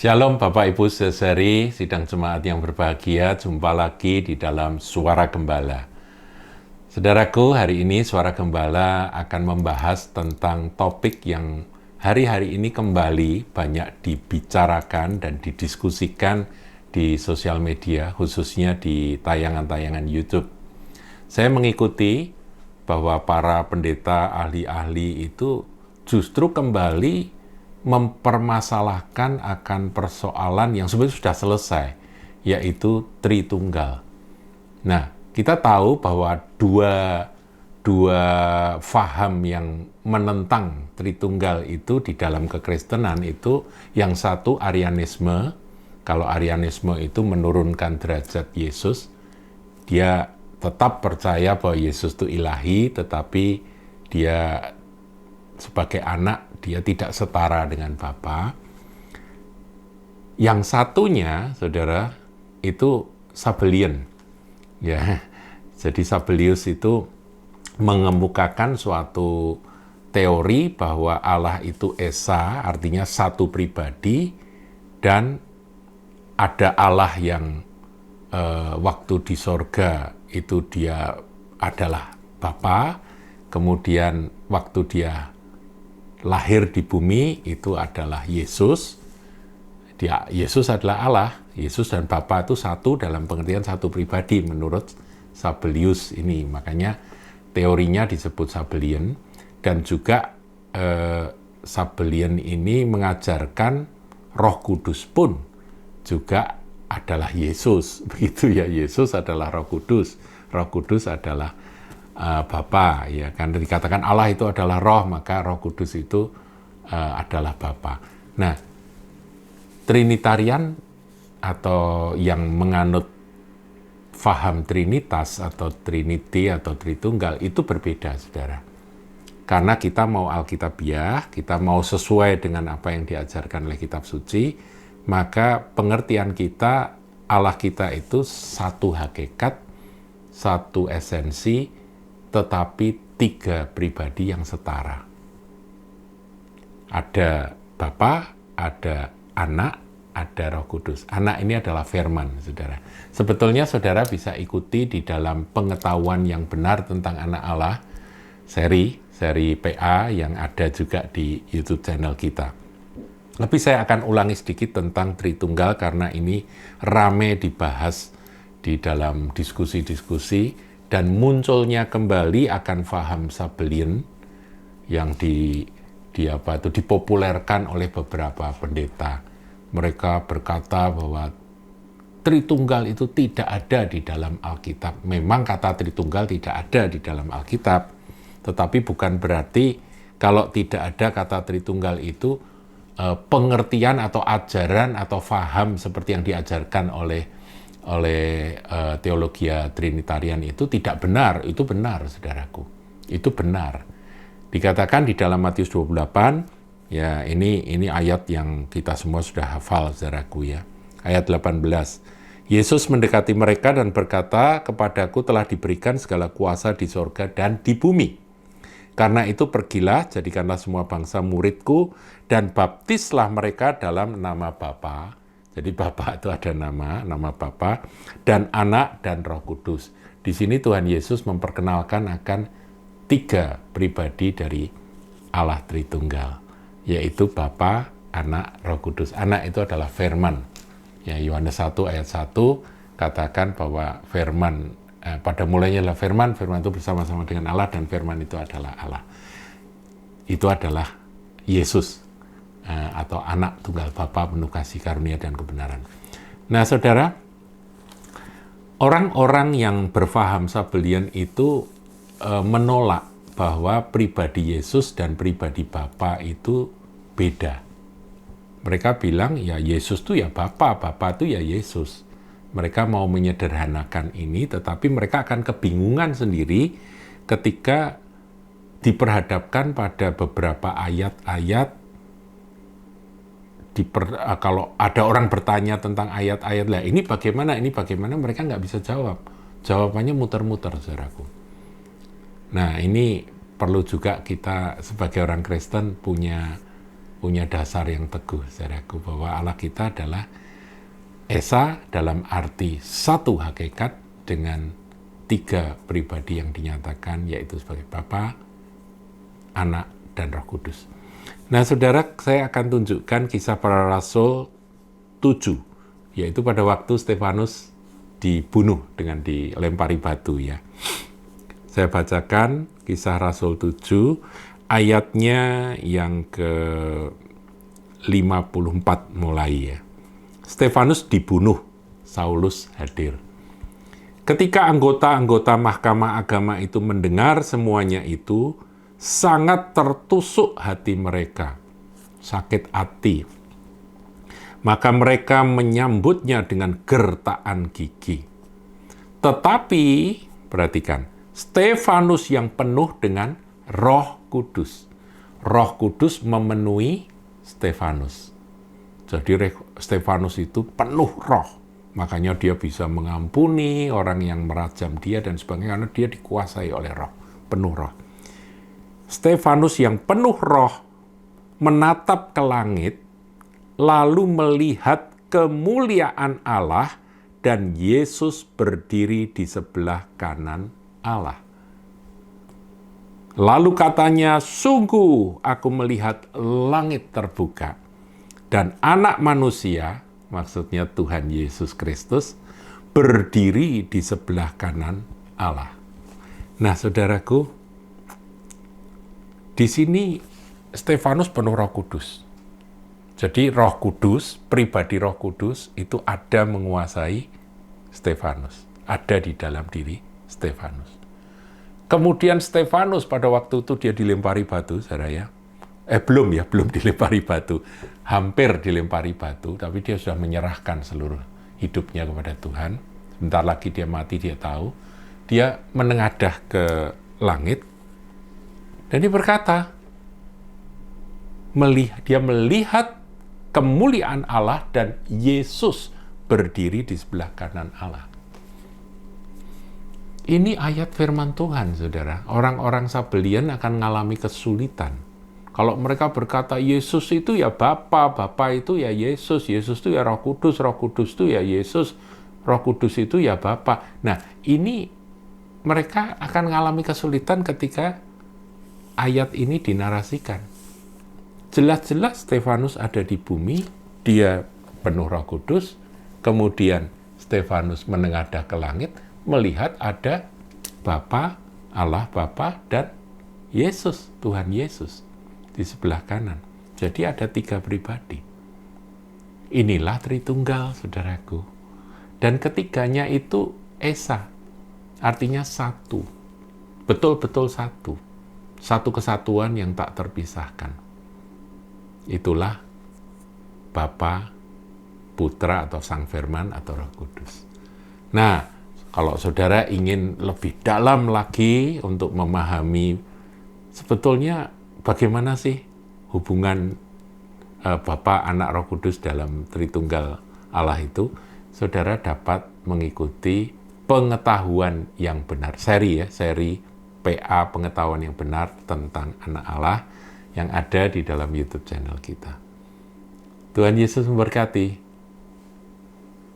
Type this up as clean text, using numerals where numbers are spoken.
Shalom Bapak Ibu Saudari, sidang jemaat yang berbahagia, jumpa lagi di dalam Suara Gembala. Saudaraku, hari ini Suara Gembala akan membahas tentang topik yang hari-hari ini kembali banyak dibicarakan dan didiskusikan di sosial media, khususnya di tayangan-tayangan YouTube. Saya mengikuti bahwa para pendeta ahli-ahli itu justru kembali mempermasalahkan akan persoalan yang sebenarnya sudah selesai, yaitu Tritunggal. Nah, kita tahu bahwa dua faham yang menentang Tritunggal itu di dalam kekristenan itu, yang satu Arianisme. Kalau Arianisme itu menurunkan derajat Yesus, dia tetap percaya bahwa Yesus itu ilahi, tetapi dia sebagai anak, dia tidak setara dengan Bapa. Yang satunya, saudara, itu Sabellian. Ya, jadi Sabellius itu mengemukakan suatu teori bahwa Allah itu esa, artinya satu pribadi, dan ada Allah yang waktu di sorga itu dia adalah Bapa, kemudian waktu dia lahir di bumi itu adalah Yesus. Yesus adalah Allah. Yesus dan Bapa itu satu dalam pengertian satu pribadi menurut Sabellius ini. Makanya teorinya disebut Sabellian. Dan juga Sabellian ini mengajarkan Roh Kudus pun juga adalah Yesus. Begitu ya, Yesus adalah Roh Kudus. Roh Kudus adalah Bapa, ya kan, dikatakan Allah itu adalah roh, maka Roh Kudus itu adalah Bapa. Nah, Trinitarian atau yang menganut faham Trinitas atau Trinity atau Tritunggal itu berbeda, saudara. Karena kita mau Alkitabiah, kita mau sesuai dengan apa yang diajarkan oleh Kitab Suci, maka pengertian kita Allah kita itu satu hakikat, satu esensi, tetapi tiga pribadi yang setara. Ada Bapa, ada Anak, ada Roh Kudus. Anak ini adalah firman, saudara. Sebetulnya saudara bisa ikuti di dalam pengetahuan yang benar tentang Anak Allah, seri PA yang ada juga di YouTube channel kita. Tapi saya akan ulangi sedikit tentang Tritunggal karena ini rame dibahas di dalam diskusi-diskusi, dan munculnya kembali akan faham Sabellian yang dipopulerkan oleh beberapa pendeta. Mereka berkata bahwa Tritunggal itu tidak ada di dalam Alkitab. Memang kata Tritunggal tidak ada di dalam Alkitab, tetapi bukan berarti kalau tidak ada kata Tritunggal itu pengertian atau ajaran atau faham seperti yang diajarkan oleh teologi Trinitarian itu tidak benar. Itu benar, saudaraku. Itu benar. Dikatakan di dalam Matius 28, ya ini ayat yang kita semua sudah hafal, saudaraku ya. Ayat 18. Yesus mendekati mereka dan berkata, "Kepadaku telah diberikan segala kuasa di sorga dan di bumi. Karena itu pergilah, jadikanlah semua bangsa muridku, dan baptislah mereka dalam nama Bapa." Jadi Bapa itu ada nama Bapa, dan Anak, dan Roh Kudus. Di sini Tuhan Yesus memperkenalkan akan tiga pribadi dari Allah Tritunggal, yaitu Bapa, Anak, Roh Kudus. Anak itu adalah firman. Ya, Yohanes 1 ayat 1 katakan bahwa firman, pada mulanya adalah firman itu bersama-sama dengan Allah, dan firman itu adalah Allah. Itu adalah Yesus, atau anak tunggal Bapa penuh kasih karunia dan kebenaran. Nah, saudara, orang-orang yang berfaham Sabellian itu menolak bahwa pribadi Yesus dan pribadi Bapa itu beda. Mereka bilang ya Yesus itu ya Bapa, Bapa itu ya Yesus. Mereka mau menyederhanakan ini, tetapi mereka akan kebingungan sendiri ketika diperhadapkan pada beberapa ayat-ayat. Kalau ada orang bertanya tentang ayat-ayat, lah ini bagaimana, mereka nggak bisa jawab. Jawabannya muter-muter, saudaraku. Nah, ini perlu juga kita sebagai orang Kristen punya punya dasar yang teguh, saudaraku, bahwa Allah kita adalah Esa dalam arti satu hakikat dengan tiga pribadi yang dinyatakan, yaitu sebagai Bapa, Anak, dan Roh Kudus. Nah, saudara, saya akan tunjukkan Kisah Para Rasul 7, yaitu pada waktu Stefanus dibunuh dengan dilempari batu ya. Saya bacakan Kisah Rasul 7, ayatnya yang ke-54 mulai ya. Stefanus dibunuh, Saulus hadir. Ketika anggota-anggota Mahkamah Agama itu mendengar semuanya itu, sangat tertusuk hati mereka, sakit hati. Maka mereka menyambutnya dengan gertakan gigi. Tetapi, perhatikan, Stefanus yang penuh dengan Roh Kudus. Roh Kudus memenuhi Stefanus. Jadi Stefanus itu penuh roh. Makanya dia bisa mengampuni orang yang merajam dia dan sebagainya, karena dia dikuasai oleh roh, penuh roh. Stefanus yang penuh roh menatap ke langit, lalu melihat kemuliaan Allah dan Yesus berdiri di sebelah kanan Allah. Lalu katanya, sungguh aku melihat langit terbuka, dan Anak Manusia, maksudnya Tuhan Yesus Kristus, berdiri di sebelah kanan Allah. Nah, saudaraku, di sini Stefanus penuh Roh Kudus. Jadi Roh Kudus, pribadi Roh Kudus itu ada menguasai Stefanus, ada di dalam diri Stefanus. Kemudian Stefanus pada waktu itu dia dilempari batu, saudara ya. Belum dilempari batu. Hampir dilempari batu, tapi dia sudah menyerahkan seluruh hidupnya kepada Tuhan. Sebentar lagi dia mati, dia tahu. Dia menengadah ke langit, dan dia berkata, dia melihat kemuliaan Allah dan Yesus berdiri di sebelah kanan Allah. Ini ayat firman Tuhan, saudara. Orang-orang Sabelian akan mengalami kesulitan. Kalau mereka berkata, Yesus itu ya Bapa, Bapa itu ya Yesus, Yesus itu ya Roh Kudus itu ya Yesus, Roh Kudus itu ya Bapa. Nah, ini mereka akan mengalami kesulitan ketika ayat ini dinarasikan. Jelas-jelas Stefanus ada di bumi, dia penuh Roh Kudus, kemudian Stefanus menengadah ke langit, melihat ada Bapa, Allah Bapa, dan Yesus, Tuhan Yesus di sebelah kanan. Jadi ada tiga pribadi. Inilah Tritunggal, saudaraku. Dan ketiganya itu Esa, artinya satu. Betul-betul satu. Satu kesatuan yang tak terpisahkan. Itulah Bapa, Putra atau Sang Firman atau Roh Kudus. Nah, kalau saudara ingin lebih dalam lagi untuk memahami sebetulnya bagaimana sih hubungan Bapa, Anak, Roh Kudus dalam Tritunggal Allah itu, saudara dapat mengikuti pengetahuan yang benar. Seri PA pengetahuan yang benar tentang Anak Allah yang ada di dalam YouTube channel kita. Tuhan Yesus memberkati.